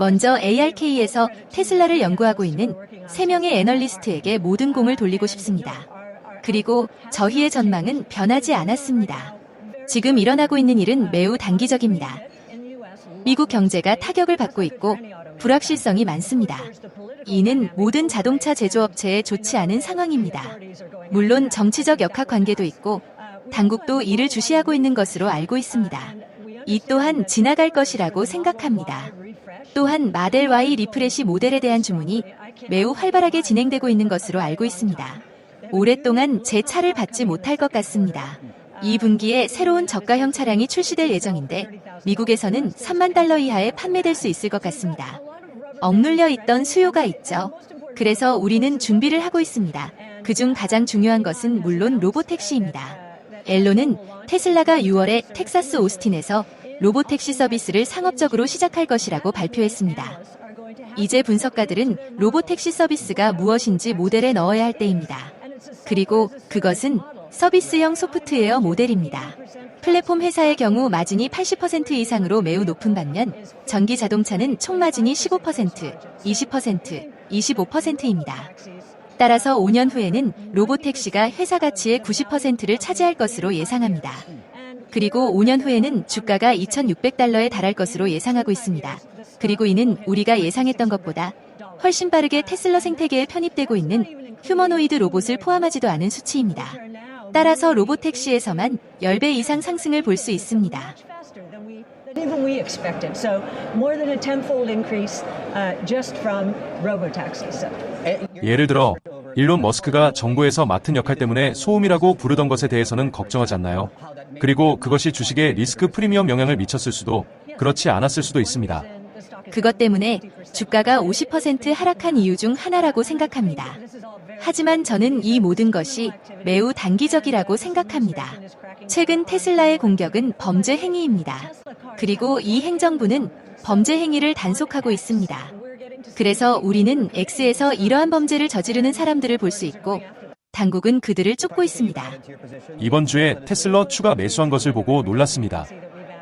먼저 ARK에서 테슬라를 연구하고 있는 3명의 애널리스트에게 모든 공을 돌리고 싶습니다. 그리고 저희의 전망은 변하지 않았습니다. 지금 일어나고 있는 일은 매우 단기적입니다. 미국 경제가 타격을 받고 있고 불확실성이 많습니다. 이는 모든 자동차 제조업체에 좋지 않은 상황입니다. 물론 정치적 역학관계도 있고 당국도 이를 주시하고 있는 것으로 알고 있습니다. 이 또한 지나갈 것이라고 생각합니다. 또한 마델 Y 리프레시 모델에 대한 주문이 매우 활발하게 진행되고 있는 것으로 알고 있습니다. 오랫동안 제 차를 받지 못할 것 같습니다. 이 분기에 새로운 저가형 차량이 출시될 예정인데 미국에서는 3만 달러 이하에 판매될 수 있을 것 같습니다. 억눌려 있던 수요가 있죠. 그래서 우리는 준비를 하고 있습니다. 그중 가장 중요한 것은 물론 로보택시입니다. 앨런은 테슬라가 6월에 텍사스 오스틴에서 로보택시 서비스를 상업적으로 시작할 것이라고 발표했습니다. 이제 분석가들은 로보택시 서비스가 무엇인지 모델에 넣어야 할 때입니다. 그리고 그것은 서비스형 소프트웨어 모델입니다. 플랫폼 회사의 경우 마진이 80% 이상으로 매우 높은 반면 전기 자동차는 총 마진이 15%, 20%, 25%입니다. 따라서 5년 후에는 로보택시가 회사 가치의 90%를 차지할 것으로 예상합니다. 그리고 5년 후에는 주가가 2,600달러에 달할 것으로 예상하고 있습니다. 그리고 이는 우리가 예상했던 것보다 훨씬 빠르게 테슬라 생태계에 편입되고 있는 휴머노이드 로봇을 포함하지도 않은 수치입니다. 따라서 로보택시에서만 10배 이상 상승을 볼 수 있습니다. Even we expected. So more than a tenfold increase just from robotaxis. 예를 들어 일론 머스크가 정부에서 맡은 역할 때문에 소음이라고 부르던 것에 대해서는 걱정하지 않나요? 그리고 그것이 주식에 리스크 프리미엄 영향을 미쳤을 수도 그렇지 않았을 수도 있습니다. 그것 때문에 주가가 50% 하락한 이유 중 하나라고 생각합니다. 하지만 저는 이 모든 것이 매우 단기적이라고 생각합니다. 최근 테슬라의 공격은 범죄 행위입니다. 그리고 이 행정부는 범죄 행위를 단속하고 있습니다. 그래서 우리는 X에서 이러한 범죄를 저지르는 사람들을 볼 수 있고 당국은 그들을 쫓고 있습니다. 이번 주에 테슬라 추가 매수한 것을 보고 놀랐습니다.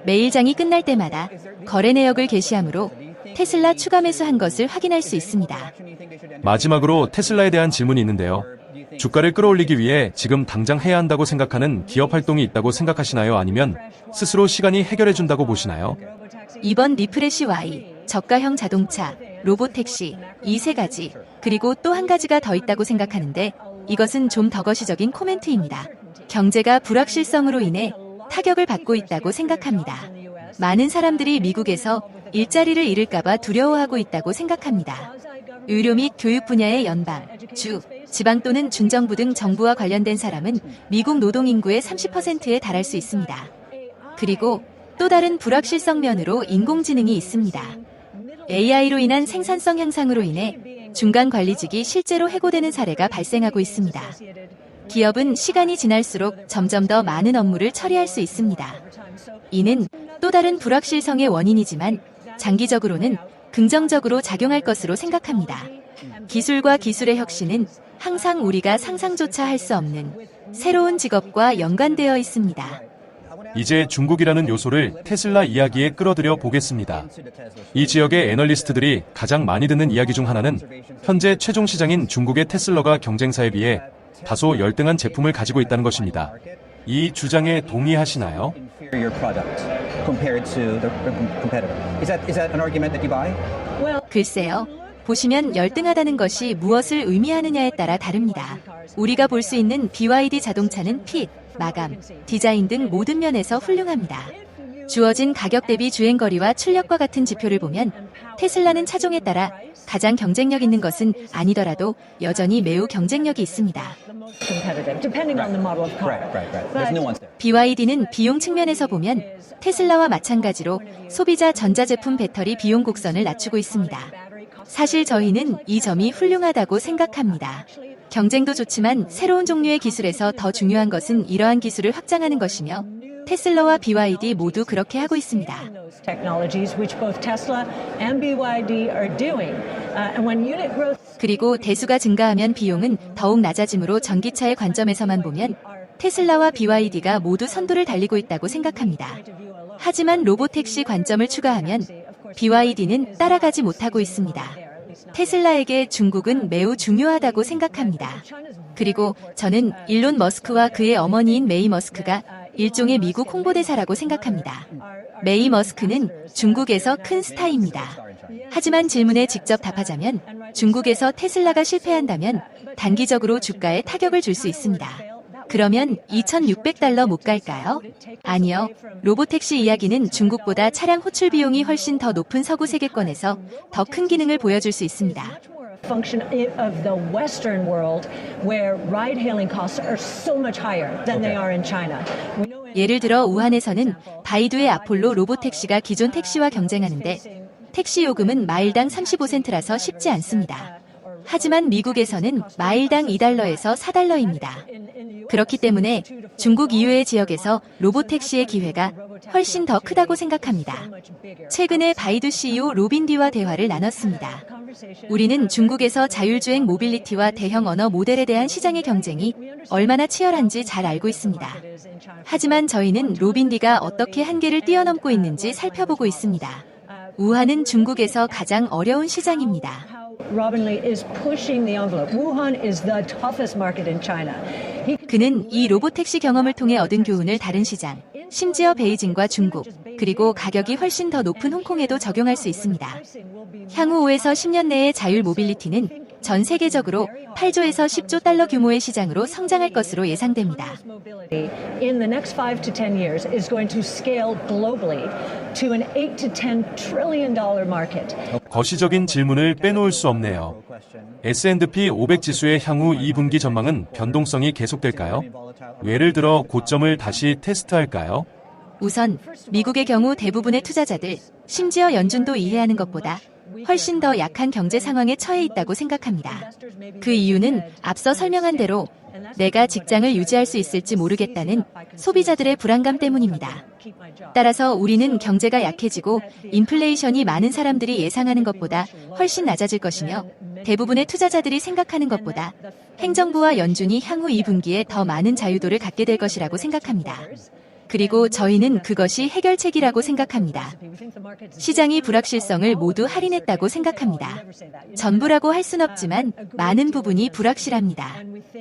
매일장이 끝날 때마다 거래 내역을 게시하므로 테슬라 추가 매수한 것을 확인할 수 있습니다. 마지막으로 테슬라에 대한 질문이 있는데요. 주가를 끌어올리기 위해 지금 당장 해야 한다고 생각하는 기업 활동이 있다고 생각하시나요? 아니면 스스로 시간이 해결해준다고 보시나요? 이번 리프레시 Y, 저가형 자동차, 로보택시, 이 세 가지, 그리고 또 한 가지가 더 있다고 생각하는데 이것은 좀 더 거시적인 코멘트입니다. 경제가 불확실성으로 인해 타격을 받고 있다고 생각합니다. 많은 사람들이 미국에서 일자리를 잃을까봐 두려워하고 있다고 생각합니다. 의료 및 교육 분야의 연방, 주, 지방 또는 준정부 등 정부와 관련된 사람은 미국 노동인구의 30%에 달할 수 있습니다. 그리고 또 다른 불확실성 면으로 인공지능이 있습니다. AI로 인한 생산성 향상으로 인해 중간 관리직이 실제로 해고되는 사례가 발생하고 있습니다. 기업은 시간이 지날수록 점점 더 많은 업무를 처리할 수 있습니다. 이는 또 다른 불확실성의 원인이지만 장기적으로는 긍정적으로 작용할 것으로 생각합니다. 기술과 기술의 혁신은 항상 우리가 상상조차 할 수 없는 새로운 직업과 연관되어 있습니다. 이제 중국이라는 요소를 테슬라 이야기에 끌어들여 보겠습니다. 이 지역의 애널리스트들이 가장 많이 듣는 이야기 중 하나는 현재 최종 시장인 중국의 테슬라가 경쟁사에 비해 다소 열등한 제품을 가지고 있다는 것입니다. 이 주장에 동의하시나요? 글쎄요. 보시면 열등하다는 것이 무엇을 의미하느냐에 따라 다릅니다. 우리가 볼 수 있는 BYD 자동차는 핏, 마감, 디자인 등 모든 면에서 훌륭합니다. 주어진 가격 대비 주행거리와 출력과 같은 지표를 보면 테슬라는 차종에 따라 가장 경쟁력 있는 것은 아니더라도 여전히 매우 경쟁력이 있습니다. BYD는 비용 측면에서 보면 테슬라와 마찬가지로 소비자 전자제품 배터리 비용 곡선을 낮추고 있습니다. 사실 저희는 이 점이 훌륭하다고 생각합니다. 경쟁도 좋지만 새로운 종류의 기술에서 더 중요한 것은 이러한 기술을 확장하는 것이며 테슬라와 BYD 모두 그렇게 하고 있습니다. 그리고 대수가 증가하면 비용은 더욱 낮아지므로 전기차의 관점에서만 보면 테슬라와 BYD가 모두 선두를 달리고 있다고 생각합니다. 하지만 로보택시 관점을 추가하면 BYD는 따라가지 못하고 있습니다. 테슬라에게 중국은 매우 중요하다고 생각합니다. 그리고 저는 일론 머스크와 그의 어머니인 메이 머스크가 일종의 미국 홍보대사라고 생각합니다. 메이 머스크는 중국에서 큰 스타입니다. 하지만 질문에 직접 답하자면 중국에서 테슬라가 실패한다면 단기적으로 주가에 타격을 줄 수 있습니다. 그러면 $2,600 못 갈까요? 아니요. 로보택시 이야기는 중국보다 차량 호출 비용이 훨씬 더 높은 서구 세계권에서 더 큰 기능을 보여줄 수 있습니다. Function of the Western world where ride-hailing costs are so much higher than they are in China. 예를 들어 우한에서는 바이두의 아폴로 로보택시가 기존 택시와 경쟁하는데 택시 요금은 마일당 35센트라서 쉽지 않습니다. 하지만 미국에서는 마일당 $2에서 $4입니다. 그렇기 때문에 중국 이외의 지역에서 로보택시의 기회가 훨씬 더 크다고 생각합니다. 최근에 바이두 CEO 로빈디와 대화를 나눴습니다. 우리는 중국에서 자율주행 모빌리티와 대형 언어 모델에 대한 시장의 경쟁이 얼마나 치열한지 잘 알고 있습니다. 하지만 저희는 로빈디가 어떻게 한계를 뛰어넘고 있는지 살펴보고 있습니다. 우한은 중국에서 가장 어려운 시장입니다. Robin Li is pushing the envelope. Wuhan is the toughest market in China. 그는 이 로보택시 경험을 통해 얻은 교훈을 다른 시장, 심지어 베이징과 중국, 그리고 가격이 훨씬 더 높은 홍콩에도 적용할 수 있습니다. 향후 5에서 10년 내에 자율 모빌리티는 전 세계적으로 8조에서 10조 달러 규모의 시장으로 성장할 것으로 예상됩니다. In the next 5 to 10 years is going to scale globally to an 8 to 10 trillion dollar market. 거시적인 질문을 빼놓을 수 없네요. S&P 500 지수의 향후 2분기 전망은 변동성이 계속될까요? 예를 들어 고점을 다시 테스트할까요? 우선 미국의 경우 대부분의 투자자들, 심지어 연준도 이해하는 것보다 훨씬 더 약한 경제 상황에 처해 있다고 생각합니다. 그 이유는 앞서 설명한 대로 내가 직장을 유지할 수 있을지 모르겠다는 소비자들의 불안감 때문입니다. 따라서 우리는 경제가 약해지고 인플레이션이 많은 사람들이 예상하는 것보다 훨씬 낮아질 것이며 대부분의 투자자들이 생각하는 것보다 행정부와 연준이 향후 2분기에 더 많은 자유도를 갖게 될 것이라고 생각합니다. 그리고 저희는 그것이 해결책이라고 생각합니다. 시장이 불확실성을 모두 할인했다고 생각합니다. 전부라고 할 순 없지만 많은 부분이 불확실합니다.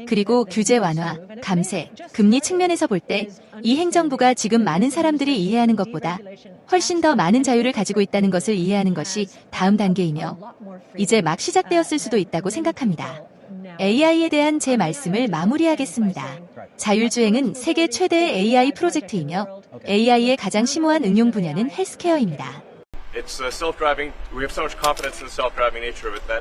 그리고 규제 완화, 감세, 금리 측면에서 볼 때 이 행정부가 지금 많은 사람들이 이해하는 것보다 훨씬 더 많은 자유를 가지고 있다는 것을 이해하는 것이 다음 단계이며 이제 막 시작되었을 수도 있다고 생각합니다. AI에 대한 제 말씀을 마무리하겠습니다. 자율주행은 세계 최대의 AI 프로젝트이며 AI의 가장 심오한 응용 분야는 헬스케어입니다. It's self-driving. We have so much confidence in the self-driving nature of it that